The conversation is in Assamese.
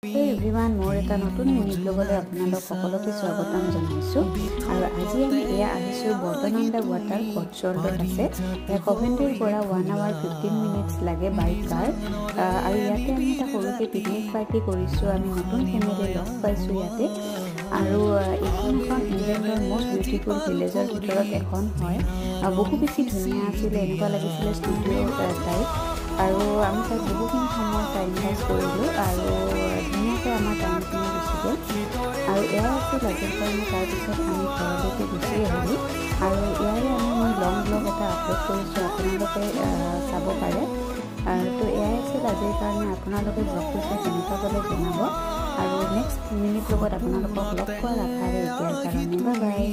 Hey everyone, more eta notun minute logole apnalok সকলোকে স্বাগতম জনাইছো আৰু আজি আমি এয়া আহিছো বৰ্তমানডা ওয়াটাৰ কটচলত আছে কভেন্ট্ৰিৰ পৰা 1 hour 15 minutes লাগে বাইক কাৰ আৰু ইয়াতে আমি এটা সৰুকে পিকনিক পাৰ্টি কৰিছো আমি নতুন ফেমিলি লগ পাইছো ইয়াতে আৰু এইখন ইংলেণ্ডৰ মোস্ট বিউটিফুল ভিলেজৰ ভিতৰত এখন হয় বহু বেছি ধুনীয়া আছিল এনেকুৱা লাগিছিল ষ্টুডিঅ টাইপ আৰু আমি তাত বহুখিনি সময় টাইম পাছ কৰিলোঁ আৰু ধুনীয়াকৈ আমাৰ টাইমখিনি গুচি গ'ল আৰু এয়া আছিল আজিৰ কাৰণে তাৰপিছত আমি ঘৰলৈকে গুচি আহিলোঁ আৰু ইয়াৰে মই লং ব্লগ এটা আপলোড কৰিছোঁ আপোনালোকে চাব পাৰে তো এয়াই আছিল আজিৰ কাৰণে আপোনালোকে ব্লগটো চাই কেনেকুৱা পালে জনাব আৰু নেক্সট মিনিট লগত আপোনালোকক লগ পোৱাৰ আশাৰে এতিয়াৰ কাৰণে বাই বাই